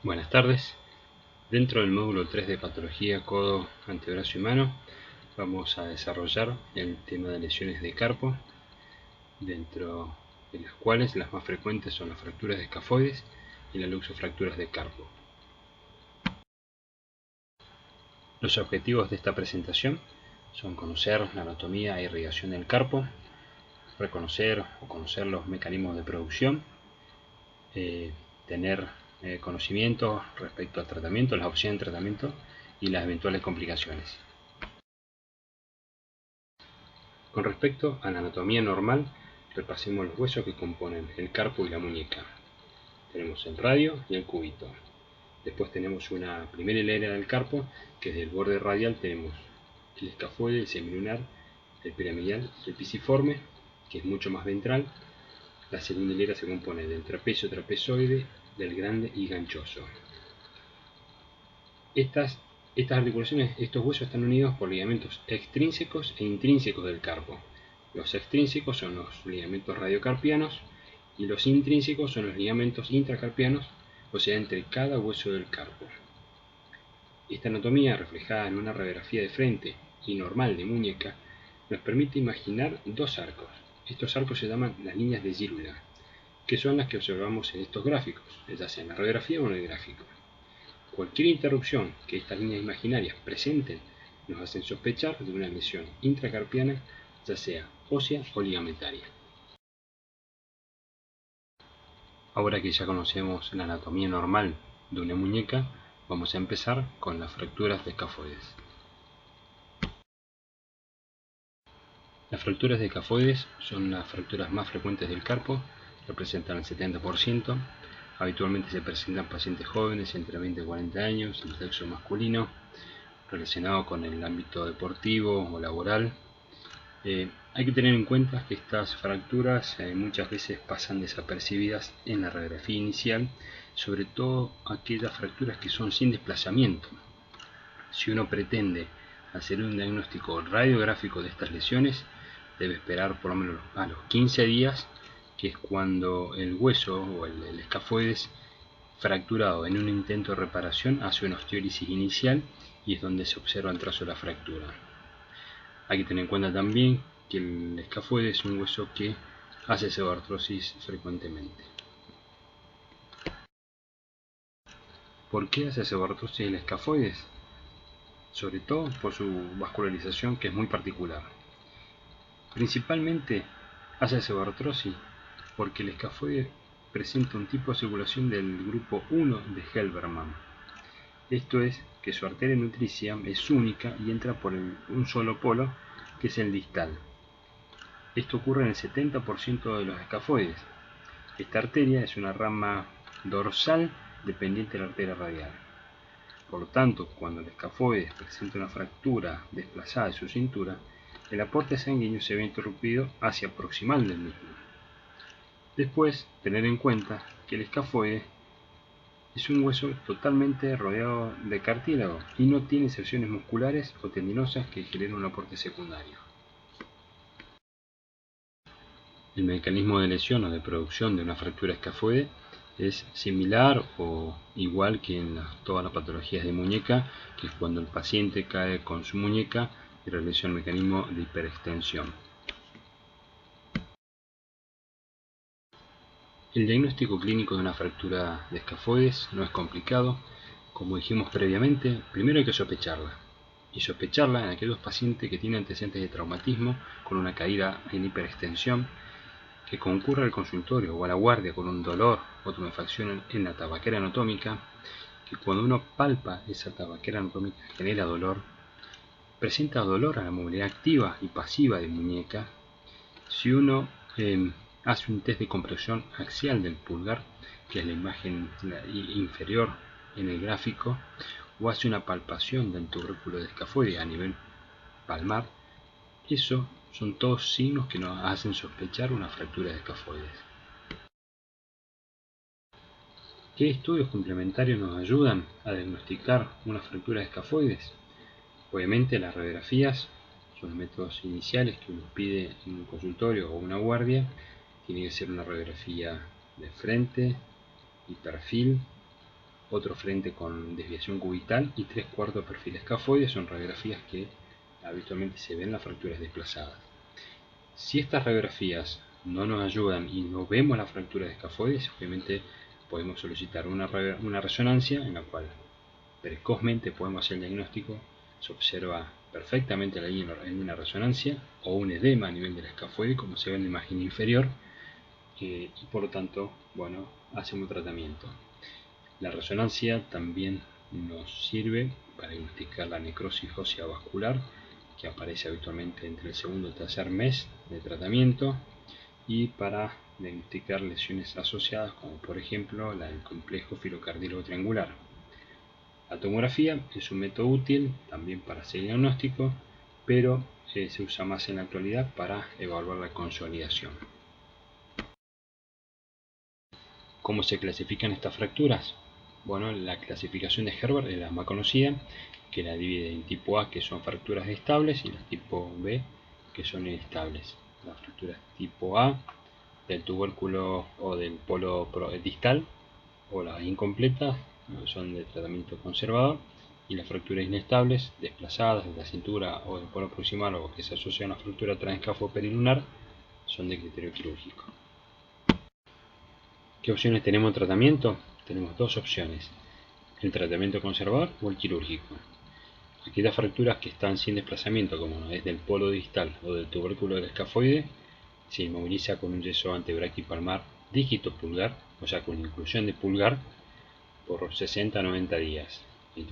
Buenas tardes. Dentro del módulo 3 de patología codo antebrazo y mano vamos a desarrollar el tema de lesiones de carpo, dentro de las cuales las más frecuentes son las fracturas de escafoides y las luxofracturas de carpo. Los objetivos de esta presentación son conocer la anatomía e irrigación del carpo, reconocer o conocer los mecanismos de producción, tener conocimiento respecto al tratamiento, las opciones de tratamiento y las eventuales complicaciones. Con respecto a la anatomía normal, repasemos los huesos que componen el carpo y la muñeca. Tenemos el radio y el cúbito. Después tenemos una primera hilera del carpo, que desde el borde radial tenemos el escafoide, el semilunar, el piramidal, el pisiforme, que es mucho más ventral. La segunda hilera se compone del trapecio trapezoide, del grande y ganchoso. Estas articulaciones, estos huesos están unidos por ligamentos extrínsecos e intrínsecos del carpo. Los extrínsecos son los ligamentos radiocarpianos y los intrínsecos son los ligamentos intracarpianos, o sea, entre cada hueso del carpo. Esta anatomía, reflejada en una radiografía de frente y normal de muñeca, nos permite imaginar dos arcos. Estos arcos se llaman las líneas de Gírula, que son las que observamos en estos gráficos, ya sea en la radiografía o en el gráfico. Cualquier interrupción que estas líneas imaginarias presenten nos hacen sospechar de una lesión intracarpiana, ya sea ósea o ligamentaria. Ahora que ya conocemos la anatomía normal de una muñeca, vamos a empezar con las fracturas de escafoides. Las fracturas de escafoides son las fracturas más frecuentes del carpo, representan el 70%. Habitualmente se presentan pacientes jóvenes entre 20 y 40 años, el sexo masculino, relacionado con el ámbito deportivo o laboral. Hay que tener en cuenta que estas fracturas muchas veces pasan desapercibidas en la radiografía inicial, sobre todo aquellas fracturas que son sin desplazamiento. Si uno pretende hacer un diagnóstico radiográfico de estas lesiones, debe esperar por lo menos a los 15 días, que es cuando el hueso o el escafoides fracturado en un intento de reparación hace una osteólisis inicial y es donde se observa el trazo de la fractura. Hay que tener en cuenta también que el escafoide es un hueso que hace seborrhosis frecuentemente. ¿Por qué hace seborrhosis el escafoide? Sobre todo por su vascularización, que es muy particular. Principalmente hace seborrhosis porque el escafoide presenta un tipo de circulación del grupo 1 de Helbermann. Esto es que su arteria nutricia es única y entra por un solo polo, que es el distal. Esto ocurre en el 70% de los escafoides. Esta arteria es una rama dorsal dependiente de la arteria radial. Por lo tanto, cuando el escafoide presenta una fractura desplazada de su cintura, el aporte sanguíneo se ve interrumpido hacia proximal del mismo. Después, tener en cuenta que el escafoide es un hueso totalmente rodeado de cartílago y no tiene inserciones musculares o tendinosas que generen un aporte secundario. El mecanismo de lesión o de producción de una fractura escafoide es similar o igual que en todas las patologías de muñeca, que es cuando el paciente cae con su muñeca y realiza el mecanismo de hiperextensión. El diagnóstico clínico de una fractura de escafoides no es complicado. Como dijimos previamente, primero hay que sospecharla. Y sospecharla en aquellos pacientes que tienen antecedentes de traumatismo con una caída en hiperextensión, que concurra al consultorio o a la guardia con un dolor o tumefacción en la tabaquera anatómica, que cuando uno palpa esa tabaquera anatómica genera dolor, presenta dolor a la movilidad activa y pasiva de muñeca. Si uno hace un test de compresión axial del pulgar, que es la imagen inferior en el gráfico, o hace una palpación del tubérculo de escafoide a nivel palmar, eso son todos signos que nos hacen sospechar una fractura de escafoides. ¿Qué estudios complementarios nos ayudan a diagnosticar una fractura de escafoides? Obviamente las radiografías son los métodos iniciales que uno pide en un consultorio o una guardia. Tiene que ser una radiografía de frente y perfil, otro frente con desviación cubital y 3/4 perfil escafoide. Son radiografías que habitualmente se ven en las fracturas desplazadas. Si estas radiografías no nos ayudan y no vemos las fracturas escafoides, obviamente podemos solicitar una resonancia en la cual precozmente podemos hacer el diagnóstico. Se observa perfectamente la línea en una resonancia o un edema a nivel del escafoide, como se ve en la imagen inferior, y por lo tanto, bueno, hacemos tratamiento. La resonancia también nos sirve para diagnosticar la necrosis ósea vascular, que aparece habitualmente entre el segundo y tercer mes de tratamiento, y para diagnosticar lesiones asociadas, como por ejemplo la del complejo filocardiólogo triangular. La tomografía es un método útil también para hacer diagnóstico, pero se usa más en la actualidad para evaluar la consolidación. ¿Cómo se clasifican estas fracturas? Bueno, la clasificación de Herbert es la más conocida, que la divide en tipo A, que son fracturas estables, y las tipo B, que son inestables. Las fracturas tipo A del tubérculo o del polo distal, o las incompletas, son de tratamiento conservador, y las fracturas inestables, desplazadas de la cintura o del polo proximal, o que se asocian a una fractura transescáfoide perilunar, son de criterio quirúrgico. ¿Qué opciones tenemos de tratamiento? Tenemos dos opciones: el tratamiento conservador o el quirúrgico. Aquellas fracturas que están sin desplazamiento, como es del polo distal o del tubérculo del escafoide, se inmoviliza con un yeso antebraquipalmar dígito pulgar, o sea con inclusión de pulgar, por 60 a 90 días. En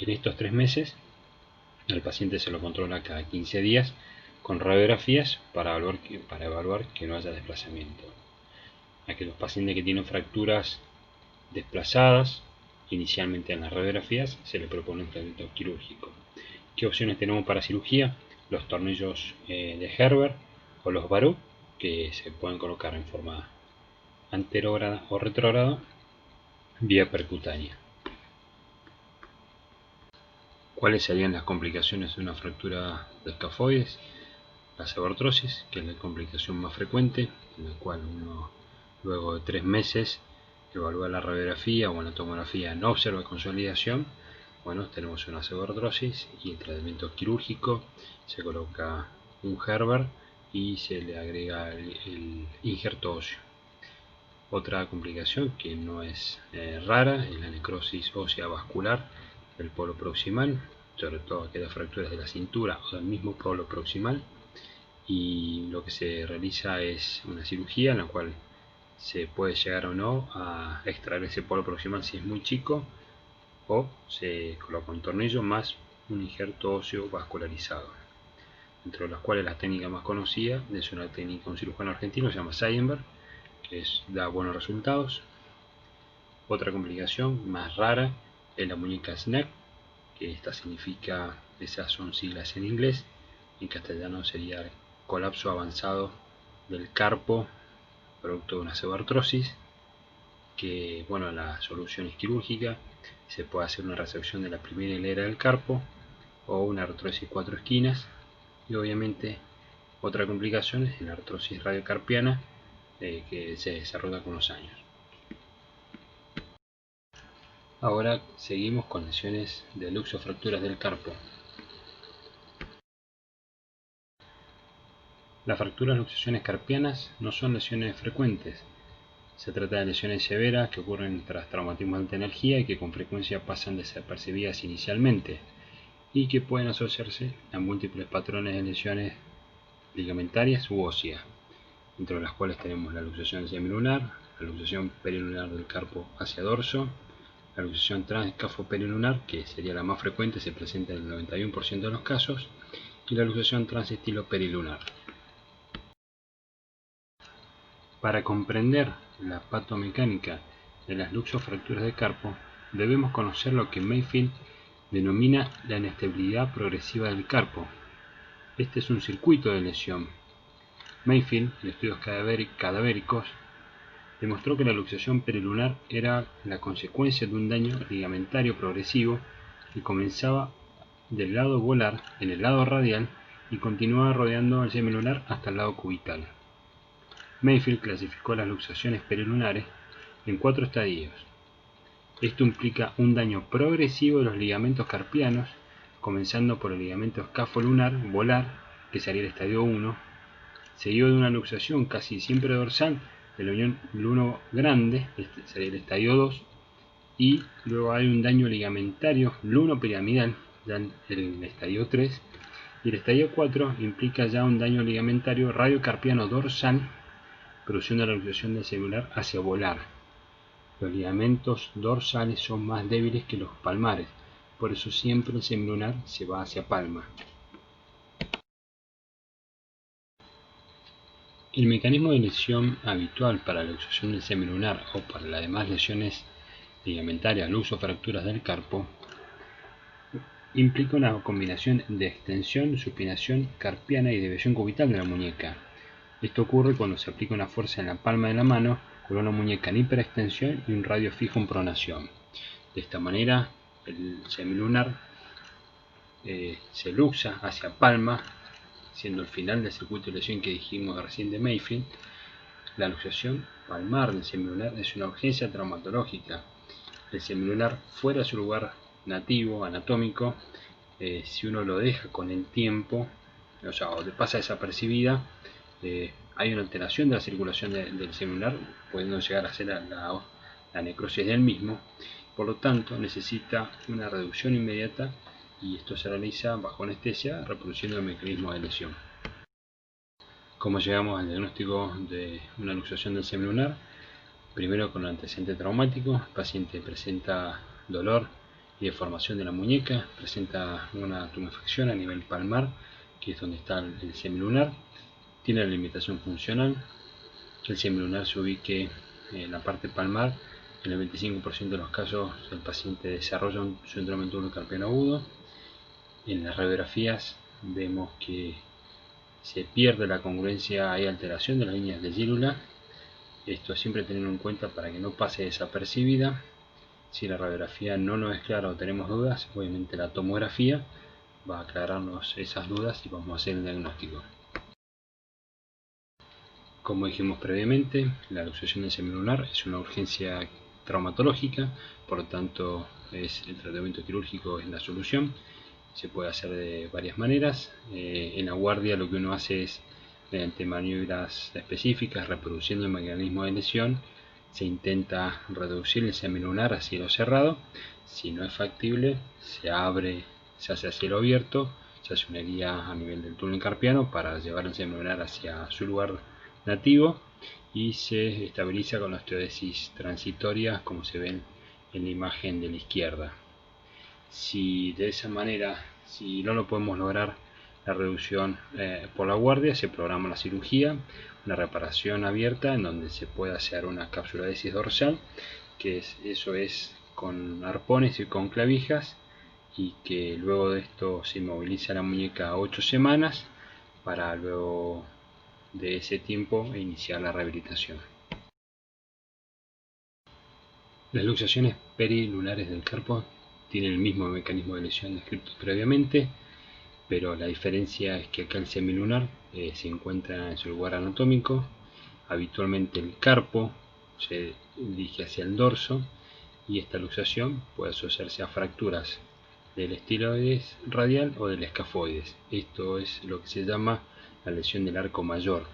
estos 3 meses, al paciente se lo controla cada 15 días con radiografías para evaluar que no haya desplazamiento. Aquellos pacientes que tienen fracturas desplazadas, inicialmente en las radiografías se le propone un tratamiento quirúrgico. ¿Qué opciones tenemos para cirugía? Los tornillos de Herbert o los Baru, que se pueden colocar en forma anterógrada o retrógrada vía percutánea. ¿Cuáles serían las complicaciones de una fractura de escafoides? La sebortrosis, que es la complicación más frecuente, en la cual uno luego de 3 meses evalúa la radiografía o en la tomografía no observa consolidación. Bueno, tenemos una sebortrosis, y el tratamiento quirúrgico se coloca un Herbert y se le agrega el injerto óseo. Otra complicación que no es rara es la necrosis ósea vascular del polo proximal, sobre todo aquellas fracturas de la cintura o del mismo polo proximal, y lo que se realiza es una cirugía en la cual se puede llegar o no a extraer ese polo proximal si es muy chico, o se coloca un tornillo más un injerto óseo vascularizado, entre las cuales la técnica más conocida es una técnica de un cirujano argentino, se llama Seidenberg, que da buenos resultados. Otra complicación más rara es la muñeca SNAC, que esta significa, esas son siglas en inglés, en castellano sería colapso avanzado del carpo producto de una sebortrosis, que bueno, la solución es quirúrgica. Se puede hacer una resección de la primera hilera del carpo o una artrosis 4 esquinas, y obviamente otra complicación es la artrosis radiocarpiana, que se desarrolla con los años. Ahora seguimos con lesiones de luxofracturas del carpo. Las fracturas luxaciones carpianas no son lesiones frecuentes. Se trata de lesiones severas que ocurren tras traumatismo de alta energía y que con frecuencia pasan desapercibidas inicialmente, y que pueden asociarse a múltiples patrones de lesiones ligamentarias u óseas, entre las cuales tenemos la luxación semilunar, la luxación perilunar del carpo hacia dorso, la luxación transescáfodo-perilunar, que sería la más frecuente, se presenta en el 91% de los casos, y la luxación transestilo-perilunar. Para comprender la patomecánica de las luxofracturas de carpo, debemos conocer lo que Mayfield denomina la inestabilidad progresiva del carpo. Este es un circuito de lesión. Mayfield, en estudios cadavéricos, demostró que la luxación perilunar era la consecuencia de un daño ligamentario progresivo que comenzaba del lado volar en el lado radial y continuaba rodeando el semilunar hasta el lado cubital. Mayfield clasificó las luxaciones perilunares en 4 estadios: Esto implica un daño progresivo de los ligamentos carpianos, comenzando por el ligamento escafolunar volar, que sería el estadio 1, seguido de una luxación casi siempre dorsal de la unión luno grande, este sería el estadio 2, y luego hay un daño ligamentario luno-piramidal, ya en el estadio 3, y el estadio 4 implica ya un daño ligamentario radiocarpiano dorsal, produciendo la luxación del semilunar hacia volar. Los ligamentos dorsales son más débiles que los palmares, por eso siempre el semilunar se va hacia palma. El mecanismo de lesión habitual para la luxación del semilunar o para las demás lesiones ligamentarias, luxo o fracturas del carpo, implica una combinación de extensión, supinación carpiana y deviación cubital de la muñeca. Esto ocurre cuando se aplica una fuerza en la palma de la mano con una muñeca en hiperextensión y un radio fijo en pronación. De esta manera, el semilunar se luxa hacia palma, siendo el final del circuito de lesión que dijimos recién de Mayfield. La luxación palmar del semilunar es una urgencia traumatológica. El semilunar fuera de su lugar nativo, anatómico, si uno lo deja con el tiempo, o sea, o pasa desapercibida, hay una alteración de la circulación del semilunar, pudiendo llegar a ser la necrosis del mismo. Por lo tanto, necesita una reducción inmediata y esto se realiza bajo anestesia, reproduciendo el mecanismo de lesión. ¿Cómo llegamos al diagnóstico de una luxación del semilunar? Primero, con el antecedente traumático. El paciente presenta dolor y deformación de la muñeca, presenta una tumefacción a nivel palmar, que es donde está el semilunar, tiene la limitación funcional, que el semilunar se ubique en la parte palmar. En el 25% de los casos el paciente desarrolla un síndrome túnel-carpiano agudo. En las radiografías vemos que se pierde la congruencia, hay alteración de las líneas de gírula. Esto siempre tenerlo en cuenta para que no pase desapercibida. Si la radiografía no nos es clara o tenemos dudas, obviamente la tomografía va a aclararnos esas dudas y vamos a hacer el diagnóstico. Como dijimos previamente, la luxación del semilunar es una urgencia traumatológica, por lo tanto el tratamiento quirúrgico es la solución. Se puede hacer de varias maneras. En la guardia lo que uno hace es, mediante maniobras específicas, reproduciendo el mecanismo de lesión, se intenta reducir el semilunar a cielo cerrado. Si no es factible, se abre, se hace a cielo abierto, se hace una herida a nivel del túnel carpiano para llevar el semilunar hacia su lugar nativo y se estabiliza con la osteodesis transitoria, como se ven en la imagen de la izquierda. Si de esa manera, si no lo podemos lograr la reducción por la guardia, se programa la cirugía, una reparación abierta en donde se puede hacer una capsulodesis dorsal, que eso es con arpones y con clavijas, y que luego de esto se inmoviliza la muñeca 8 semanas para luego de ese tiempo iniciar la rehabilitación. Las luxaciones perilunares del carpo tienen el mismo mecanismo de lesión descrito previamente, pero la diferencia es que acá el semilunar se encuentra en su lugar anatómico. Habitualmente el carpo se dirige hacia el dorso y esta luxación puede asociarse a fracturas del estiloides radial o del escafoides. Esto es lo que se llama la lesión del arco mayor.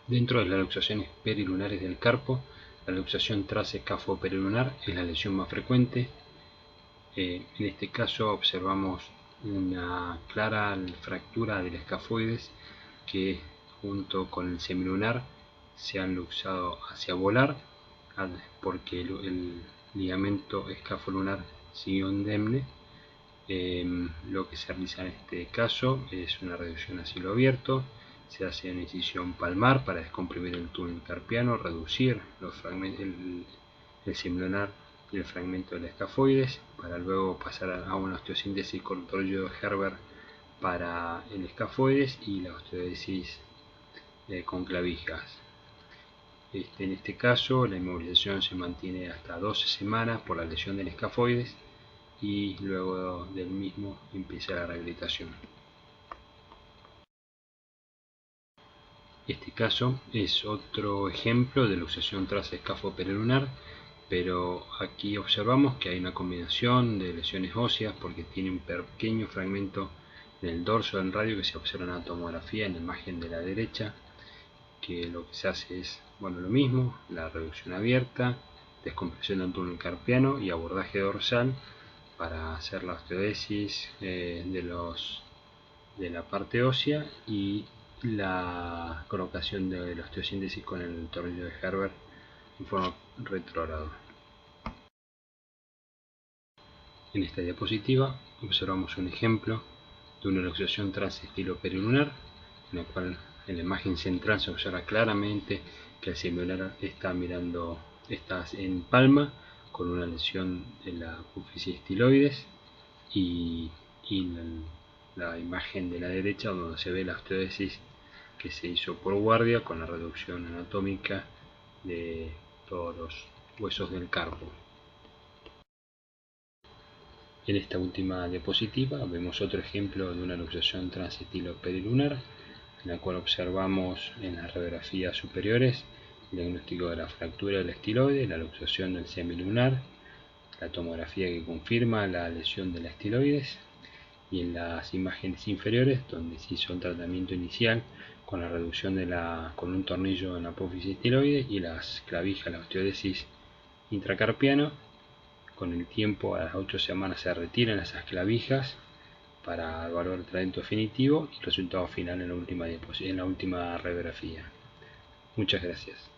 Dentro de las luxaciones perilunares del carpo, la luxación trasescafoperilunar es la lesión más frecuente. En este caso observamos una clara fractura del escafoides que junto con el semilunar se han luxado hacia volar, porque el ligamento escafolunar siguió indemne. Lo que se realiza en este caso es una reducción a cielo abierto. Se hace una incisión palmar para descomprimir el túnel carpiano, reducir los fragmentos, el semilunar y el fragmento del escafoides, para luego pasar a una osteosíntesis con ultrasonido de Herber para el escafoides y la osteodesis con clavijas. En este caso la inmovilización se mantiene hasta 12 semanas por la lesión del escafoides y luego del mismo empieza la rehabilitación. Este caso es otro ejemplo de luxación transescáfoperolunar, pero aquí observamos que hay una combinación de lesiones óseas porque tiene un pequeño fragmento en el dorso del radio que se observa en la tomografía en la imagen de la derecha, que lo que se hace es lo mismo, la reducción abierta, descompresión del túnel carpiano y abordaje dorsal para hacer la osteodesis de la parte ósea y la colocación de la osteosíntesis con el tornillo de Herbert en forma retrógrada. En esta diapositiva observamos un ejemplo de una luxación transestiloperolunar, en la cual en la imagen central se observa claramente que el semilunar está en palma con una lesión en la apófisis estiloides y la imagen de la derecha donde se ve la osteodesis que se hizo por guardia con la reducción anatómica de todos los huesos del carpo. En esta última diapositiva vemos otro ejemplo de una luxación transestiloperolunar, en la cual observamos en las radiografías superiores el diagnóstico de la fractura del estiloide, la luxación del semilunar, la tomografía que confirma la lesión de la estiloides, y en las imágenes inferiores donde se hizo el tratamiento inicial con la reducción con un tornillo en la apófisis estiloide y las clavijas, la osteodesis intracarpiano. Con el tiempo, a las 8 semanas, se retiran esas clavijas para evaluar el tratamiento definitivo y el resultado final en la última radiografía. Muchas gracias.